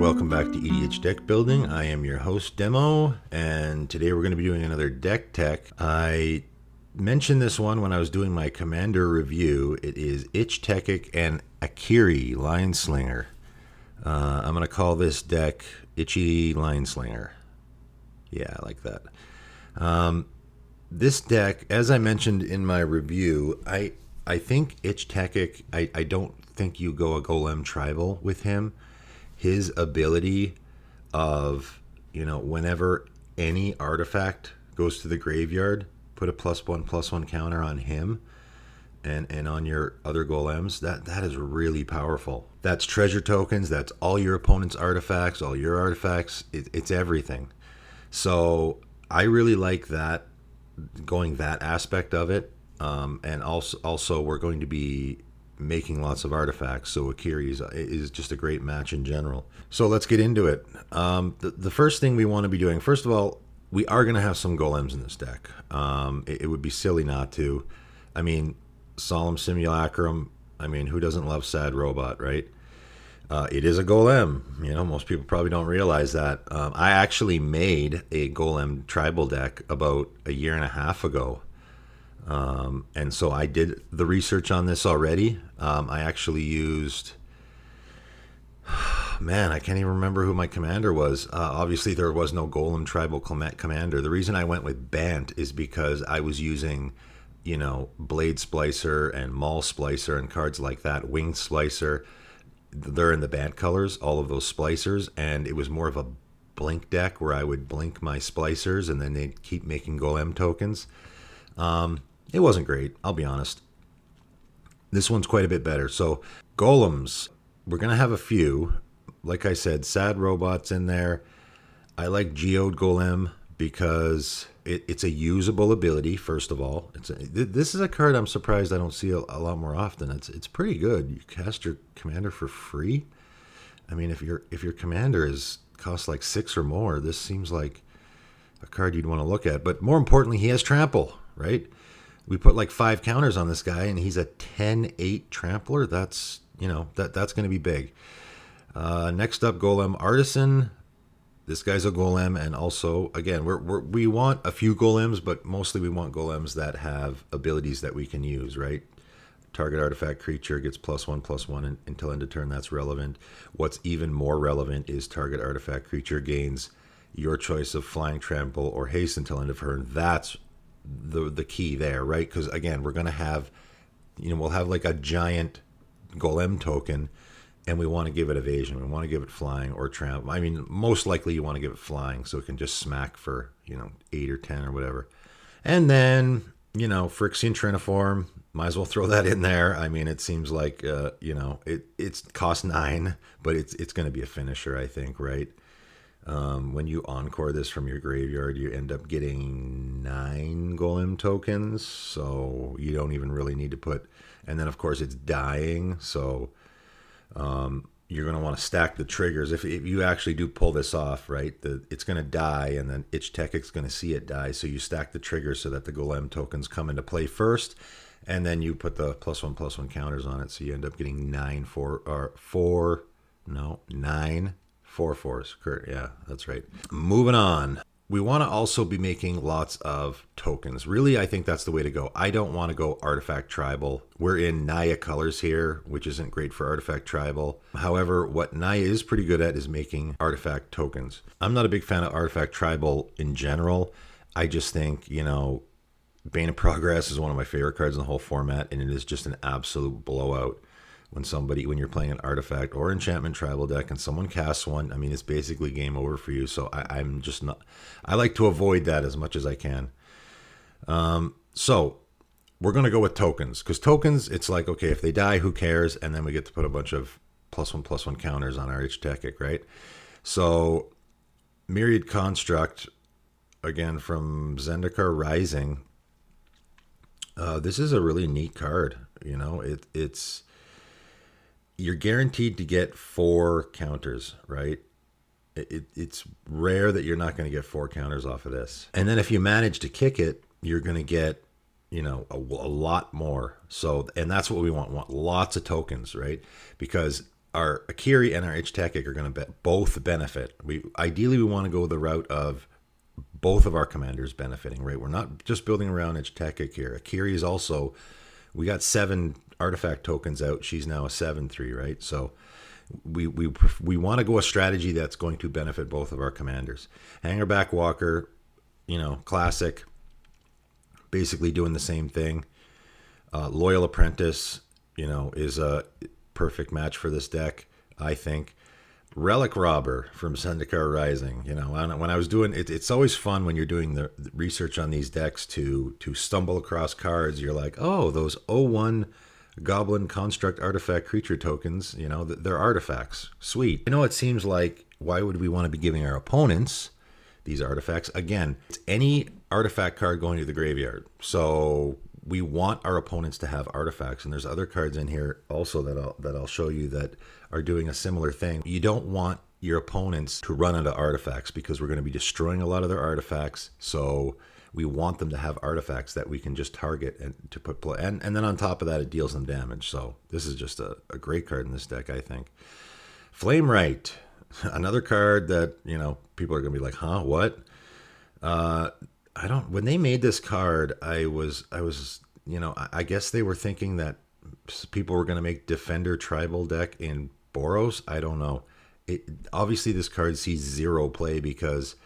welcome back to EDH Deck Building. I am your host, Demo, and today we're going to be doing another deck tech. I mentioned this one when I was doing my commander review. It is Ich-Tekik and Akiri Line-Slinger. I'm going to call this deck Itchy Line-Slinger. Yeah, I like that. This deck, as I mentioned in my review, I think Ich-Tekik, I don't think you go a Golem Tribal with him. His ability of, whenever any artifact goes to the graveyard, put a +1/+1 counter on him and on your other golems. That is really powerful. That's treasure tokens. That's all your opponent's artifacts, all your artifacts. It's everything. So I really like that, going that aspect of it. And also we're going to be making lots of artifacts, so Akiri is just a great match in general. So let's get into it. The first thing we want to be doing, first of all, we are going to have some golems in this deck. It would be silly not to. I mean, Solemn Simulacrum, who doesn't love Sad Robot, right? It is a golem. Most people probably don't realize that. I actually made a golem tribal deck about a year and a half ago. And so I did the research on this already. I actually used, I can't even remember who my commander was. Obviously there was no Golem Tribal commander. The reason I went with Bant is because I was using, Blade Splicer and Maul Splicer and cards like that, Winged Splicer. They're in the Bant colors, all of those splicers, and it was more of a blink deck where I would blink my splicers and then they'd keep making Golem tokens. It wasn't great, I'll be honest. This one's quite a bit better. So golems, we're going to have a few. Like I said, Sad Robot's in there. I like Geode Golem because it's a usable ability, first of all. This is a card I'm surprised I don't see a lot more often. It's pretty good. You cast your commander for free. If your commander costs like 6 or more, this seems like a card you'd want to look at. But more importantly, he has trample, right? We put like 5 counters on this guy, and he's a 10/8 trampler. That's that's going to be big. Next up, Golem Artisan. This guy's a golem, and also again, we want a few golems, but mostly we want golems that have abilities that we can use. Right? Target artifact creature gets +1/+1 until end of turn. That's relevant. What's even more relevant is target artifact creature gains your choice of flying, trample, or haste until end of turn. That's the key there, right? Because again, we're going to have, we'll have like a giant golem token, and we want to give it evasion. We want to give it flying or trample. Most likely you want to give it flying, so it can just smack for 8 or 10 or whatever. And then Phyrexian Triniform, might as well throw that in there. It seems like it's cost 9, but it's going to be a finisher, I think, right? When you encore this from your graveyard, you end up getting 9 golem tokens, so you don't even really need to put, and then of course it's dying, so you're going to want to stack the triggers. If you actually do pull this off, right, it's going to die, and then Ich-Tekik's going to see it die, so you stack the triggers so that the golem tokens come into play first, and then you put the +1/+1 counters on it, so you end up getting 9 4/4s. Yeah, that's right. Moving on. We want to also be making lots of tokens. Really, I think that's the way to go. I don't want to go artifact tribal. We're in Naya colors here, which isn't great for artifact tribal. However, what Naya is pretty good at is making artifact tokens. I'm not a big fan of artifact tribal in general. I just think, Bane of Progress is one of my favorite cards in the whole format, and it is just an absolute blowout. When you're playing an artifact or enchantment tribal deck and someone casts one, it's basically game over for you. So I'm just not, I like to avoid that as much as I can. So we're going to go with tokens, because tokens, it's like, okay, if they die, who cares? And then we get to put a bunch of +1/+1 counters on our Ich-Tekik, right? So Myriad Construct, again, from Zendikar Rising. This is a really neat card. It's you're guaranteed to get 4 counters, right? It's rare that you're not going to get 4 counters off of this. And then if you manage to kick it, you're going to get, a lot more. So, and that's what we want lots of tokens, right? Because our Akiri and our Ich-Tekik are going to both benefit. Ideally we want to go the route of both of our commanders benefiting, right? We're not just building around Ich-Tekik here. Akiri is also, we got 7 artifact tokens out. She's now a 7/3, right? So we want to go a strategy that's going to benefit both of our commanders. Hangerback Walker, classic, basically doing the same thing. Loyal Apprentice, is a perfect match for this deck, I think. Relic Robber from Zendikar Rising. When I was doing it, it's always fun when you're doing the research on these decks to stumble across cards. You're like, oh, those 0/1 Goblin Construct Artifact Creature tokens, they're artifacts. Sweet. I know it seems like, why would we want to be giving our opponents these artifacts? Again, it's any artifact card going to the graveyard. So we want our opponents to have artifacts, and there's other cards in here also that I'll show you that are doing a similar thing. You don't want your opponents to run into artifacts because we're going to be destroying a lot of their artifacts. So we want them to have artifacts that we can just target and to put play. And then on top of that, it deals them damage. So this is just a great card in this deck, I think. Flame Right, another card that people are going to be like, huh, what? When they made this card, I guess they were thinking that people were going to make Defender Tribal deck in Boros. I don't know. Obviously this card sees 0 play because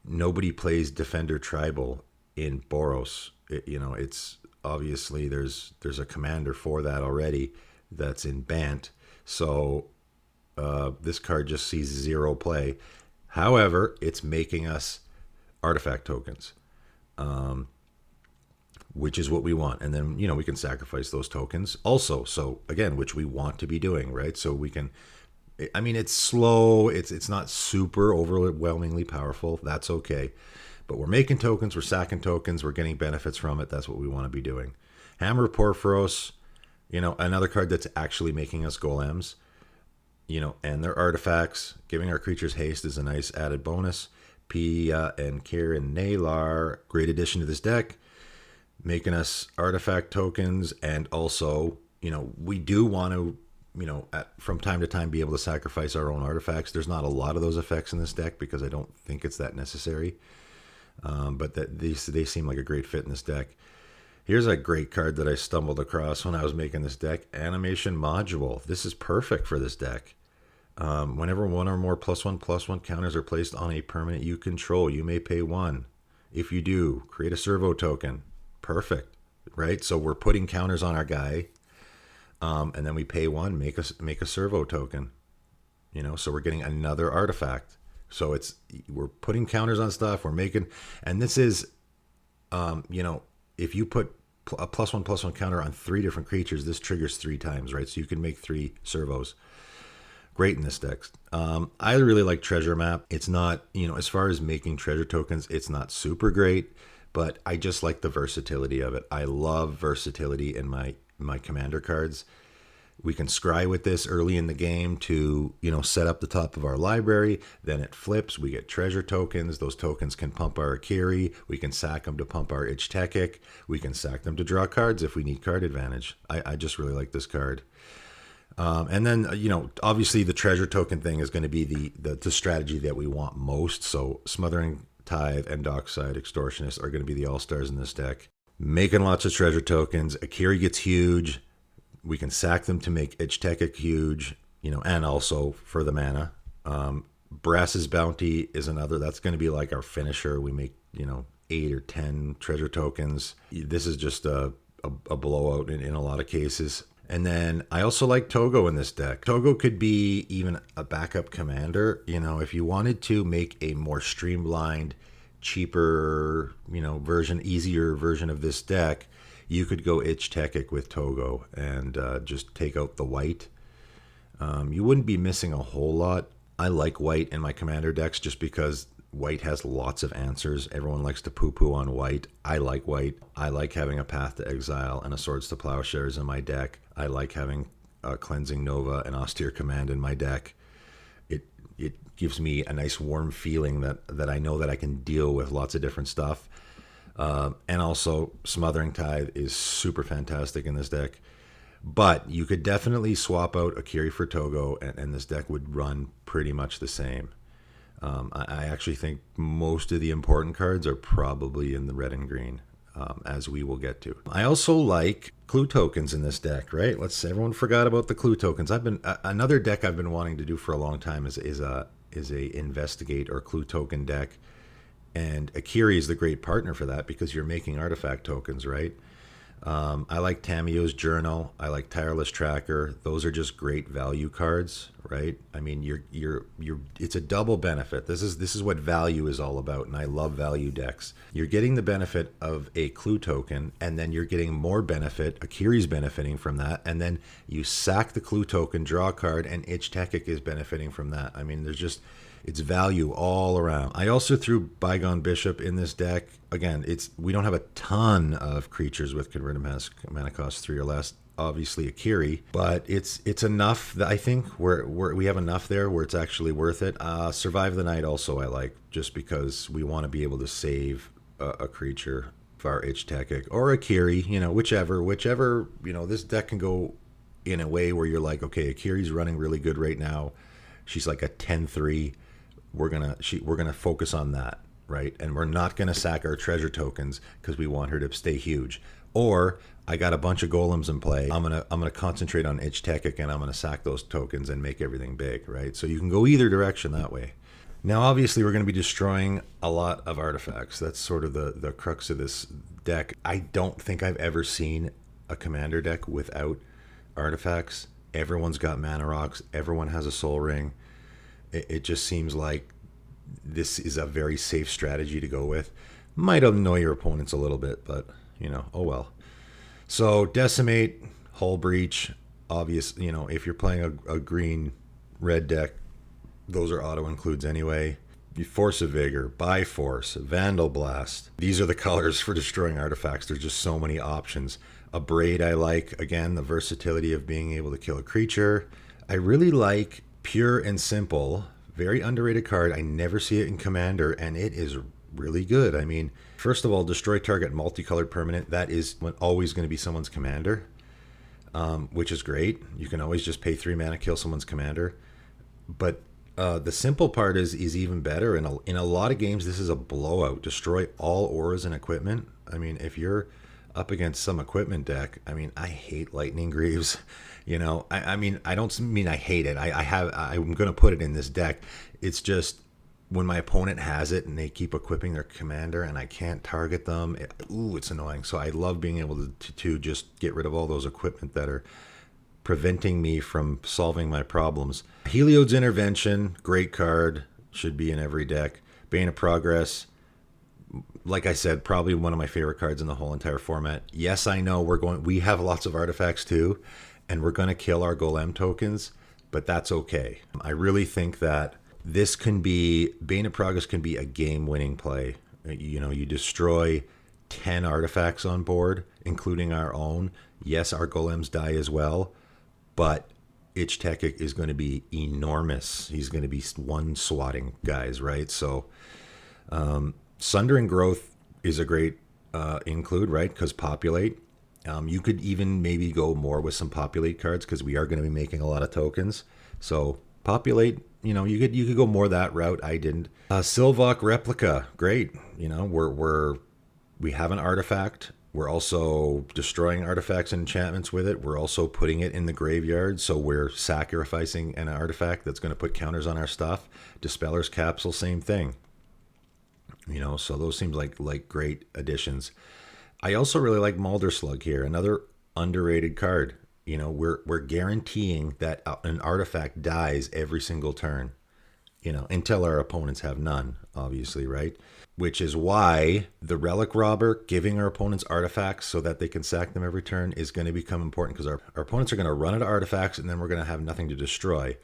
nobody plays Defender Tribal in Boros. It's obviously there's a commander for that already that's in Bant. So this card just sees 0 play. However, it's making us artifact tokens, which is what we want. And then, we can sacrifice those tokens also. So again, which we want to be doing, right? So we can, it's slow. It's not super overwhelmingly powerful. That's okay. But we're making tokens, we're sacking tokens, we're getting benefits from it. That's what we want to be doing. Hammer of Porphyros, another card that's actually making us golems, and their artifacts. Giving our creatures haste is a nice added bonus. Pia and Kieran Nalar, great addition to this deck, making us artifact tokens. And also, we do want to, from time to time be able to sacrifice our own artifacts. There's not a lot of those effects in this deck because I don't think it's that necessary. But they seem like a great fit in this deck. Here's a great card that I stumbled across when I was making this deck. Animation Module. This is perfect for this deck. Whenever 1 or more +1/+1 counters are placed on a permanent you control, you may pay 1. If you do, create a servo token. Perfect, right? So we're putting counters on our guy, and then we pay 1, make a servo token. So we're getting another artifact. So we're putting counters on stuff. We're making, and this is, if you put a +1/+1 counter on 3 different creatures, this triggers 3 times, right? So you can make 3 servos. Great in this deck. I really like Treasure Map. It's not, as far as making treasure tokens, it's not super great, but I just like the versatility of it. I love versatility in my commander cards. We can scry with this early in the game to, set up the top of our library. Then it flips. We get treasure tokens. Those tokens can pump our Akiri. We can sack them to pump our Ich-Tekik. We can sack them to draw cards if we need card advantage. I just really like this card. And then, obviously the treasure token thing is going to be the strategy that we want most. So Smothering Tithe and Dockside Extortionist are going to be the all-stars in this deck. Making lots of treasure tokens. Akiri gets huge. We can sack them to make Ich-Tekik huge, and also for the mana. Brass's Bounty is another. That's going to be like our finisher. We make, 8 or 10 treasure tokens. This is just a blowout in a lot of cases. And then I also like Togo in this deck. Togo could be even a backup commander. If you wanted to make a more streamlined, cheaper, easier version of this deck, you could go Ich-Tekik with Togo and just take out the white. You wouldn't be missing a whole lot. I like white in my commander decks just because white has lots of answers. Everyone likes to poo-poo on white. I like white. I like having a Path to Exile and a Swords to Plowshares in my deck. I like having a Cleansing Nova and Austere Command in my deck. It gives me a nice warm feeling that I know that I can deal with lots of different stuff. And also Smothering Tithe is super fantastic in this deck. But you could definitely swap out Akiri for Togo, and this deck would run pretty much the same. I actually think most of the important cards are probably in the red and green, as we will get to. I also like clue tokens in this deck, right? Everyone forgot about the clue tokens. Another deck I've been wanting to do for a long time is a investigate or clue token deck, and Akiri is the great partner for that because you're making artifact tokens, right? I like Tamio's Journal. I like Tireless Tracker. Those are just great value cards, right? I mean, it's a double benefit. This is what value is all about, and I love value decks. You're getting the benefit of a clue token, and then you're getting more benefit. Akiri's benefiting from that, and then you sack the clue token, draw a card, and Ich-Tekik is benefiting from that. I mean, it's value all around. I also threw Bygone Bishop in this deck. Again, we don't have a ton of creatures with converted mana cost 3 or less. Obviously Akiri, but it's enough that I think we have enough there where it's actually worth it. Survive the Night also I like, just because we want to be able to save a creature for our Ich-Tekik or Akiri, whichever. This deck can go in a way where you're like, okay, Akiri's running really good right now. She's like a 10-3. We're gonna focus on that, right? And we're not gonna sack our treasure tokens because we want her to stay huge. Or I got a bunch of golems in play. I'm gonna concentrate on Ich-Tekik and I'm gonna sack those tokens and make everything big, right? So you can go either direction that way. Now, obviously, we're going to be destroying a lot of artifacts. That's sort of the crux of this deck. I don't think I've ever seen a commander deck without artifacts. Everyone's got mana rocks. Everyone has a soul ring. It just seems like this is a very safe strategy to go with. Might annoy your opponents a little bit, but, oh well. So, Decimate, Hull Breach, obvious, if you're playing a green-red deck, those are auto-includes anyway. Force of Vigor, Bi-Force, Vandal Blast. These are the colors for destroying artifacts. There's just so many options. Abrade I like. Again, the versatility of being able to kill a creature. I really like Pure and Simple. Very underrated card. I never see it in Commander, and it is really good. I mean, first of all, destroy target multicolored permanent. That is always going to be someone's commander, which is great. You can always just pay 3 mana, kill someone's commander. But the simple part is even better. In a lot of games, this is a blowout. Destroy all auras and equipment. I mean, if you're up against some equipment deck, I mean, I hate Lightning Greaves. I mean, I don't mean I hate it. I'm going to put it in this deck. It's just when my opponent has it and they keep equipping their commander and I can't target them, it's annoying. So I love being able to just get rid of all those equipment that are preventing me from solving my problems. Heliod's Intervention, great card, should be in every deck. Bane of Progress, like I said, probably one of my favorite cards in the whole entire format. Yes, I know we have lots of artifacts too, and we're going to kill our golem tokens, but that's okay. I really think that Bane of Progress can be a game-winning play. You destroy 10 artifacts on board, including our own. Yes, our golems die as well, but Ich-Tekik is going to be enormous. He's going to be one swatting guys, right? So Sundering Growth is a great include, right? Because Populate. You could even maybe go more with some Populate cards because we are going to be making a lot of tokens. So Populate, you could go more that route. I didn't. Sylvok Replica, great. We have an artifact. We're also destroying artifacts and enchantments with it. We're also putting it in the graveyard, so we're sacrificing an artifact that's going to put counters on our stuff. Dispeller's Capsule, same thing. So those seems like great additions. I also really like Mulder Slug here, another underrated card. We're guaranteeing that an artifact dies every single turn, until our opponents have none, obviously, right? Which is why the Relic Robber, giving our opponents artifacts so that they can sack them every turn, is going to become important because our opponents are going to run out of artifacts and then we're going to have nothing to destroy,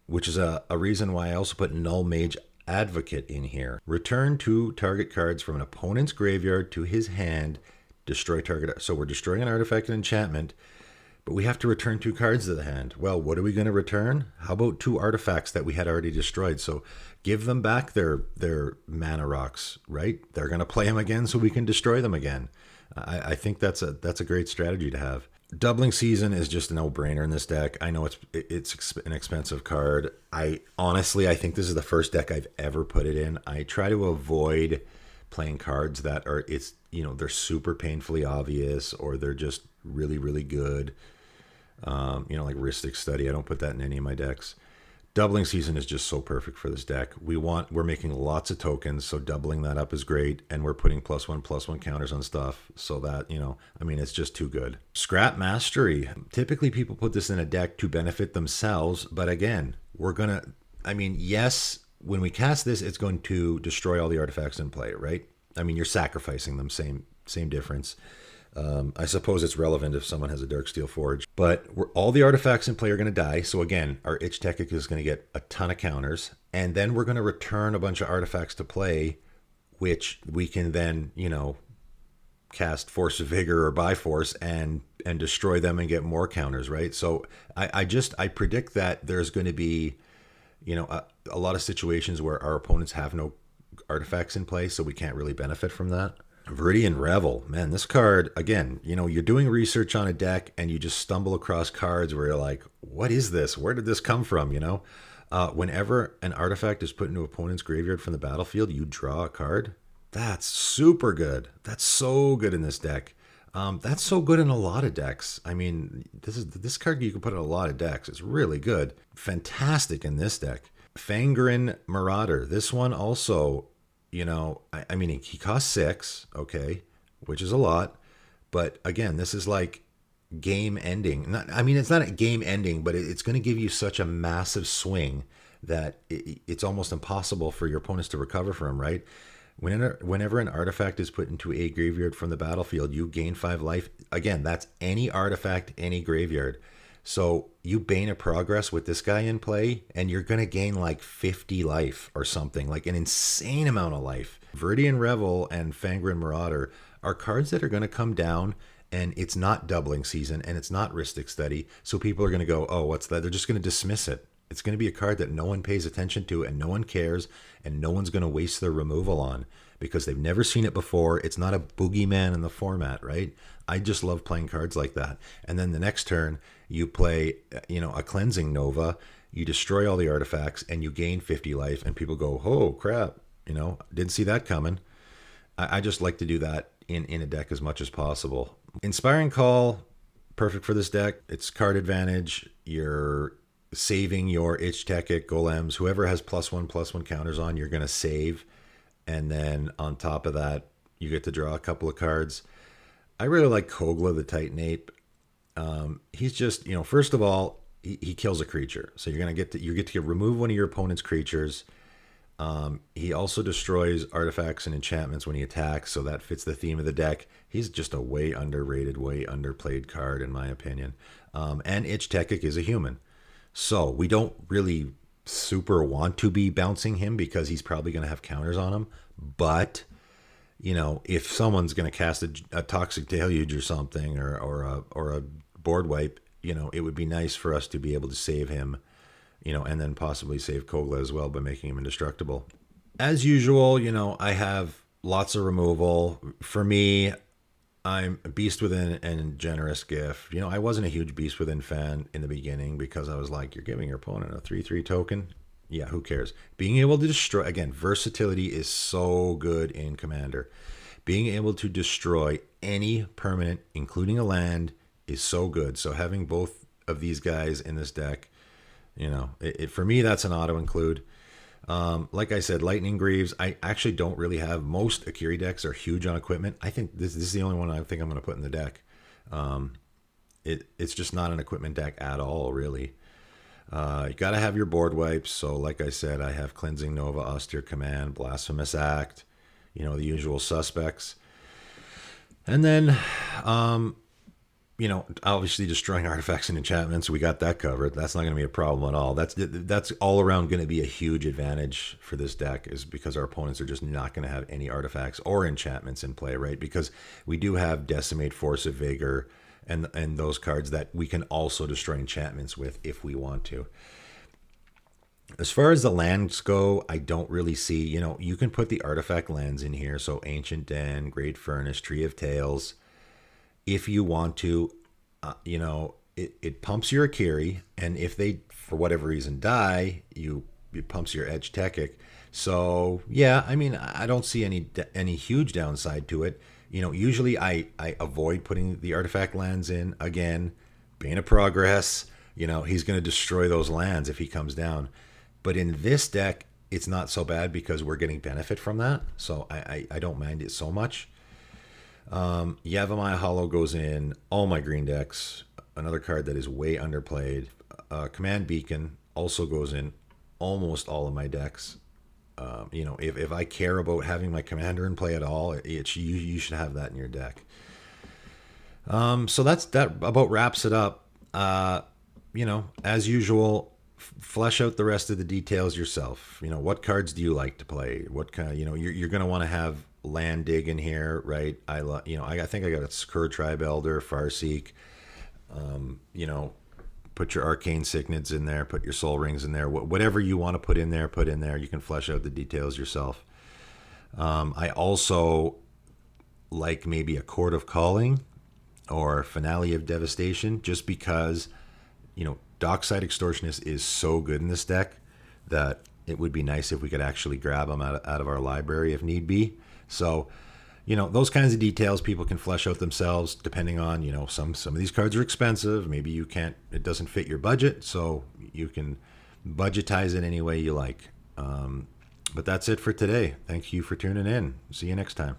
which is a reason why I also put Null Mage Advocate in here. Return 2 target cards from an opponent's graveyard to his hand, destroy target. So we're destroying an artifact and enchantment, but we have to return 2 cards to the hand. Well, what are we going to return? How about 2 artifacts that we had already destroyed? So give them back their mana rocks, right? They're going to play them again so we can destroy them again. I think that's a great strategy to have. Doubling Season is just a no-brainer in this deck. I know it's an expensive card. I think this is the first deck I've ever put it in. I try to avoid playing cards that are they're super painfully obvious, or they're just really really good. Like Rhystic Study. I don't put that in any of my decks. Doubling Season is just so perfect for this deck. We're making lots of tokens, so doubling that up is great, and we're putting +1/+1 counters on stuff, so that, it's just too good. Scrap Mastery. Typically people put this in a deck to benefit themselves, but again, yes, when we cast this, it's going to destroy all the artifacts in play, right? You're sacrificing them, same difference. I suppose it's relevant if someone has a Darksteel Forge, but all the artifacts in play are going to die. So again, our Ich-Tekik is going to get a ton of counters, and then we're going to return a bunch of artifacts to play, which we can then, cast Force of Vigor or Bifrost and destroy them and get more counters, right? So I predict that there's going to be, a lot of situations where our opponents have no artifacts in play, so we can't really benefit from that. Viridian Revel, man, this card, again, you're doing research on a deck and you just stumble across cards where you're like, what is this? Where did this come from? Whenever an artifact is put into opponent's graveyard from the battlefield, you draw a card. That's super good. That's so good in this deck. That's so good in a lot of decks. This card you can put in a lot of decks. It's really good. Fantastic in this deck. Fangren Marauder. This one also, he costs 6, okay, which is a lot. But again, this is like game ending. It's not a game ending, but it's going to give you such a massive swing that it's almost impossible for your opponents to recover from, right? Whenever an artifact is put into a graveyard from the battlefield, you gain 5 life. Again, that's any artifact, any graveyard. So you Bane of Progress with this guy in play, and you're going to gain like 50 life or something, like an insane amount of life. Viridian Revel and Fangren Marauder are cards that are going to come down, and it's not Doubling Season, and it's not Rhystic Study. So people are going to go, oh, what's that? They're just going to dismiss it. It's going to be a card that no one pays attention to, and no one cares, and no one's going to waste their removal on because they've never seen it before. It's not a boogeyman in the format, right? I just love playing cards like that. And then the next turn, you play, a Cleansing Nova, you destroy all the artifacts, and you gain 50 life, and people go, oh, crap, didn't see that coming. I just like to do that in a deck as much as possible. Inspiring Call, perfect for this deck. It's card advantage. You're saving your Ich-Tekik, Golems, whoever has +1/+1 counters on, you're going to save. And then on top of that, you get to draw a couple of cards. I really like Kogla the Titanate. He's just, first of all, he kills a creature. So you get to remove one of your opponent's creatures. He also destroys artifacts and enchantments when he attacks, so that fits the theme of the deck. He's just a way underrated, way underplayed card, in my opinion. And Ich-Tekik is a human. So we don't really super want to be bouncing him because he's probably going to have counters on him. But, if someone's going to cast a Toxic Deluge or something, or a board wipe, it would be nice for us to be able to save him, and then possibly save Kogla as well by making him indestructible. As usual, I have lots of removal. For me, I'm a Beast Within and Generous Gift. I wasn't a huge Beast Within fan in the beginning because I was like, you're giving your opponent a 3/3 token? Yeah, who cares? Being able to destroy, again, versatility is so good in Commander. Being able to destroy any permanent, including a land, is so good. So having both of these guys in this deck, for me, that's an auto include. Like I said, Lightning Greaves, I actually don't really have. Most Akiri decks are huge on equipment. I think this is the only one I think I'm going to put in the deck. It's just not an equipment deck at all, really. You got to have your board wipes. So like I said, I have Cleansing Nova, Austere Command, Blasphemous Act, the usual suspects. And then, obviously destroying artifacts and enchantments, we got that covered. That's not going to be a problem at all. That's all around going to be a huge advantage for this deck, is because our opponents are just not going to have any artifacts or enchantments in play, right? Because we do have Decimate, Force of Vigor, and those cards that we can also destroy enchantments with if we want to. As far as the lands go, I don't really see, you can put the artifact lands in here. So Ancient Den, Great Furnace, Tree of Tales, if you want to. it pumps your Akiri, and if they for whatever reason die, it pumps your Ich-Tekik. So yeah, I mean, I don't see any huge downside to it. Usually I avoid putting the artifact lands in. Again, Bane of Progress. He's going to destroy those lands if he comes down. But in this deck, it's not so bad because we're getting benefit from that. So I don't mind it so much. Yavimaya Hollow goes in all my green decks. Another card that is way underplayed. Command Beacon also goes in almost all of my decks. If I care about having my commander in play at all, you should have that in your deck. So that about wraps it up. As usual, flesh out the rest of the details yourself. What cards do you like to play? What kind? You're going to want to have land dig in here, right? I think I got a Sakura Tribe Elder, Farseek. Put your Arcane Signets in there, put your Soul Rings in there, whatever you want to put in there, put in there. You can flesh out the details yourself. I also like maybe a Court of Calling or Finale of Devastation, just because, Dockside Extortionist is so good in this deck that it would be nice if we could actually grab them out of our library if need be. So, those kinds of details people can flesh out themselves depending on, some of these cards are expensive. Maybe it doesn't fit your budget, so you can budgetize it any way you like. But that's it for today. Thank you for tuning in. See you next time.